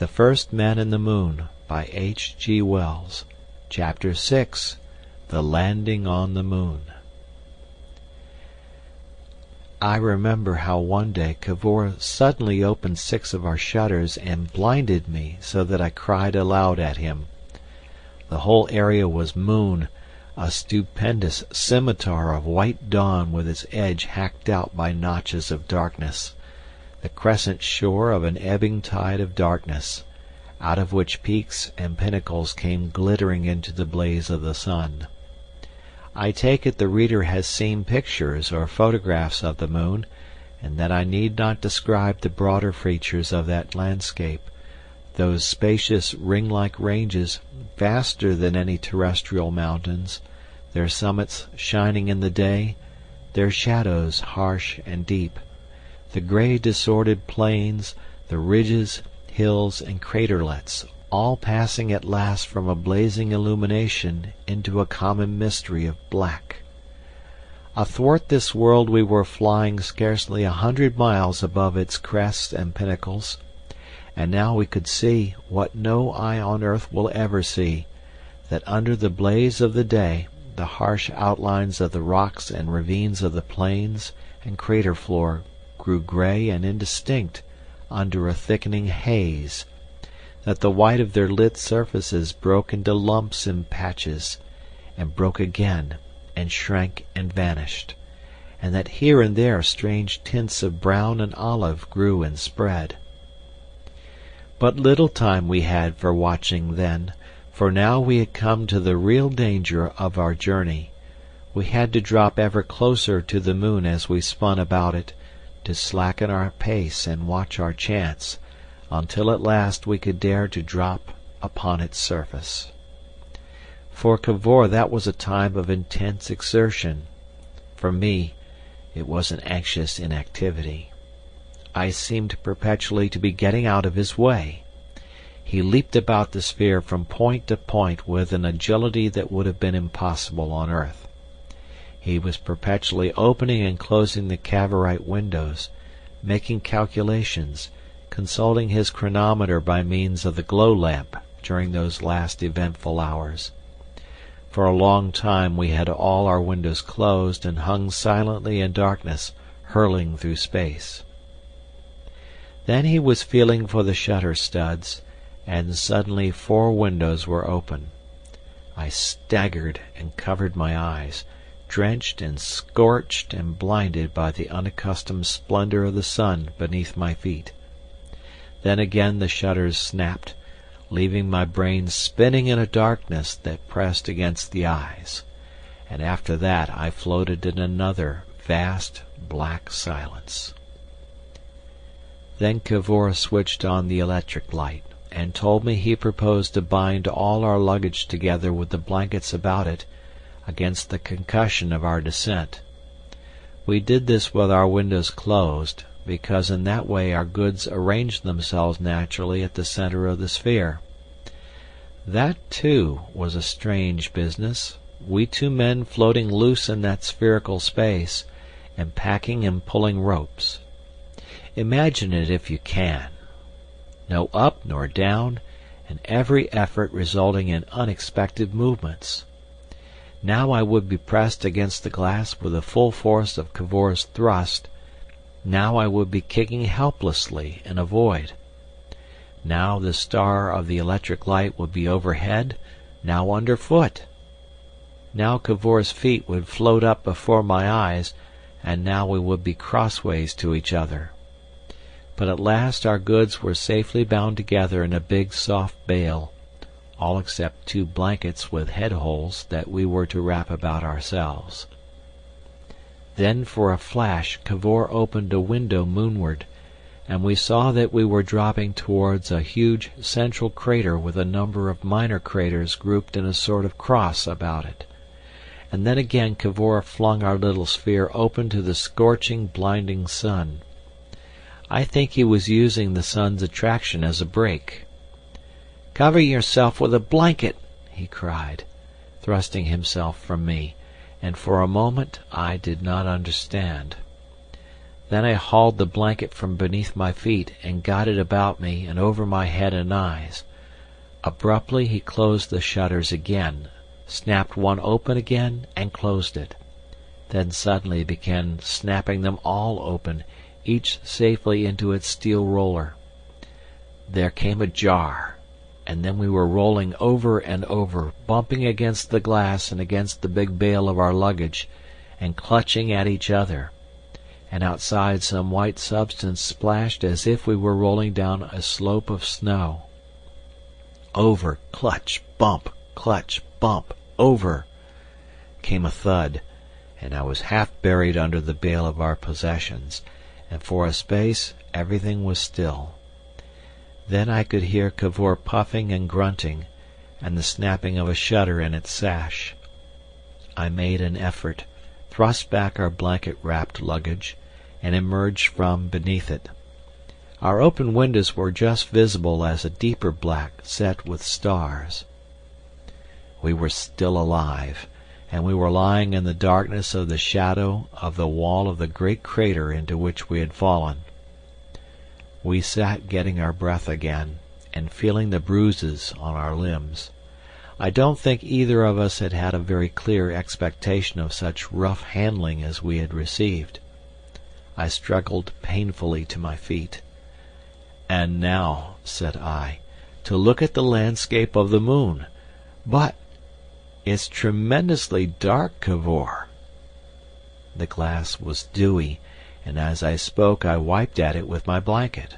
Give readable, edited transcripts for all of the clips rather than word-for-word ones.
The First Men in the Moon, by G.Wells. Chapter 6. The Landing on the Moon. I remember how one day Cavor suddenly opened 6 of our shutters and blinded me so that I cried aloud at him. The whole area was moon, a stupendous scimitar of white dawn with its edge hacked out by notches of darkness, the crescent shore of an ebbing tide of darkness, out of which peaks and pinnacles came glittering into the blaze of the sun. I take it the reader has seen pictures or photographs of the moon, and that I need not describe the broader features of that landscape, those spacious ring-like ranges, vaster than any terrestrial mountains, their summits shining in the day, their shadows harsh and deep, the grey disordered plains, the ridges, hills, and craterlets, all passing at last from a blazing illumination into a common mystery of black. Athwart this world we were flying scarcely 100 miles above its crests and pinnacles, and now we could see, what no eye on earth will ever see, that under the blaze of the day the harsh outlines of the rocks and ravines of the plains and crater floor grew grey and indistinct under a thickening haze, that the white of their lit surfaces broke into lumps and patches, and broke again, and shrank and vanished, and that here and there strange tints of brown and olive grew and spread. But little time we had for watching then, for now we had come to the real danger of our journey. We had to drop ever closer to the moon as we spun about it, to slacken our pace and watch our chance, until at last we could dare to drop upon its surface. For Cavor that was a time of intense exertion. For me it was an anxious inactivity. I seemed perpetually to be getting out of his way. He leaped about the sphere from point to point with an agility that would have been impossible on earth. He was perpetually opening and closing the Cavorite windows, making calculations, consulting his chronometer by means of the glow lamp during those last eventful hours. For a long time we had all our windows closed and hung silently in darkness, hurling through space. Then he was feeling for the shutter studs, and suddenly 4 windows were open. I staggered and covered my eyes, drenched and scorched and blinded by the unaccustomed splendor of the sun beneath my feet. Then again the shutters snapped, leaving my brain spinning in a darkness that pressed against the eyes, and after that I floated in another vast black silence. Then Cavor switched on the electric light, and told me he proposed to bind all our luggage together with the blankets about it, against the concussion of our descent. We did this with our windows closed, because in that way our goods arranged themselves naturally at the center of the sphere. That, too, was a strange business, we 2 men floating loose in that spherical space, and packing and pulling ropes. Imagine it if you can. No up nor down, and every effort resulting in unexpected movements. Now I would be pressed against the glass with the full force of Cavor's thrust, now I would be kicking helplessly in a void. Now the star of the electric light would be overhead, now underfoot. Now Cavor's feet would float up before my eyes, and now we would be crossways to each other. But at last our goods were safely bound together in a big soft bale, all except 2 blankets with head holes that we were to wrap about ourselves. Then for a flash Cavor opened a window moonward, and we saw that we were dropping towards a huge central crater with a number of minor craters grouped in a sort of cross about it. And then again Cavor flung our little sphere open to the scorching, blinding sun. I think he was using the sun's attraction as a brake. "Cover yourself with a blanket," he cried, thrusting himself from me, and for a moment I did not understand. Then I hauled the blanket from beneath my feet and got it about me and over my head and eyes. Abruptly he closed the shutters again, snapped one open again and closed it. Then suddenly began snapping them all open, each safely into its steel roller. There came a jar, and then we were rolling over and over, bumping against the glass and against the big bale of our luggage, and clutching at each other. And outside some white substance splashed as if we were rolling down a slope of snow. Over, clutch, bump, over, came a thud, and I was half buried under the bale of our possessions, and for a space everything was still. Then I could hear Cavor puffing and grunting, and the snapping of a shutter in its sash. I made an effort, thrust back our blanket-wrapped luggage, and emerged from beneath it. Our open windows were just visible as a deeper black set with stars. We were still alive, and we were lying in the darkness of the shadow of the wall of the great crater into which we had fallen. We sat getting our breath again, and feeling the bruises on our limbs. I don't think either of us had had a very clear expectation of such rough handling as we had received. I struggled painfully to my feet. "And now," said I, "to look at the landscape of the moon. But it's tremendously dark, Cavor." The glass was dewy, and as I spoke I wiped at it with my blanket.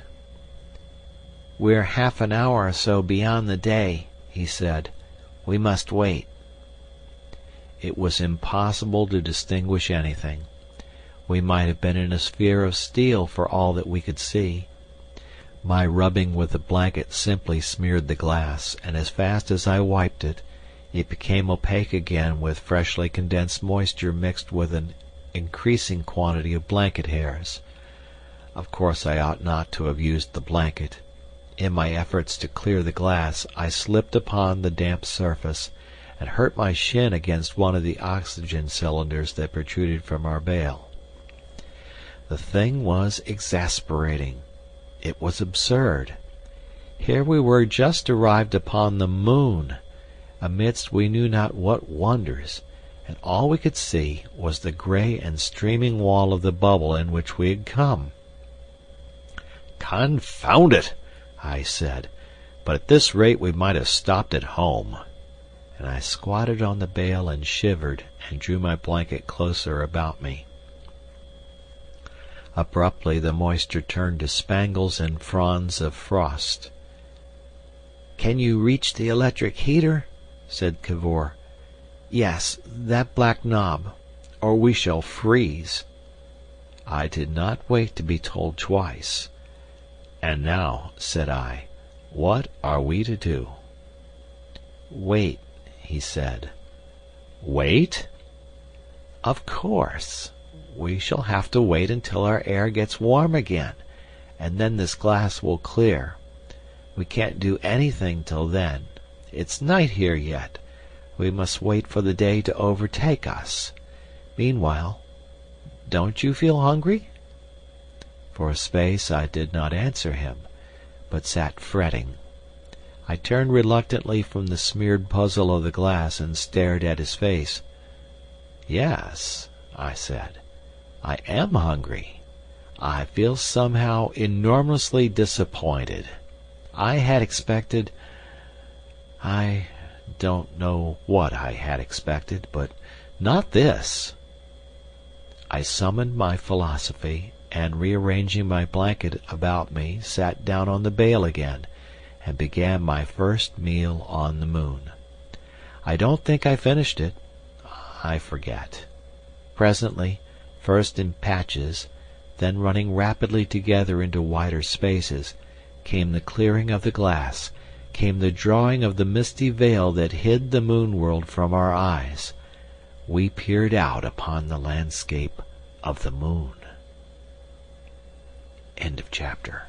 "We're half an hour or so beyond the day," he said. "We must wait." It was impossible to distinguish anything. We might have been in a sphere of steel for all that we could see. My rubbing with the blanket simply smeared the glass, and as fast as I wiped it, it became opaque again with freshly condensed moisture mixed with an increasing quantity of blanket hairs. Of course I ought not to have used the blanket. In my efforts to clear the glass, I slipped upon the damp surface, and hurt my shin against one of the oxygen cylinders that protruded from our bale. The thing was exasperating. It was absurd. Here we were just arrived upon the moon, amidst we knew not what wonders, and all we could see was the grey and streaming wall of the bubble in which we had come. "Confound it!" I said, "but at this rate we might have stopped at home." And I squatted on the bale and shivered and drew my blanket closer about me. Abruptly the moisture turned to spangles and fronds of frost. "Can you reach the electric heater?" said Cavor. "Yes, that black knob, or we shall freeze." I did not wait to be told twice. "And now," said I, "what are we to do?" "Wait," he said. "Wait?" "Of course. We shall have to wait until our air gets warm again, and then this glass will clear. We can't do anything till then. It's night here yet. We must wait for the day to overtake us. Meanwhile, don't you feel hungry?" For a space I did not answer him, but sat fretting. I turned reluctantly from the smeared puzzle of the glass and stared at his face. "Yes," I said, "I am hungry. I feel somehow enormously disappointed. I had expected... I don't know what I had expected, but not this." I summoned my philosophy, and rearranging my blanket about me, sat down on the bale again, and began my first meal on the moon. I don't think I finished it. I forget. Presently, first in patches, then running rapidly together into wider spaces, came the clearing of the glass, came the drawing of the misty veil that hid the moon world from our eyes. We peered out upon the landscape of the moon. End of chapter.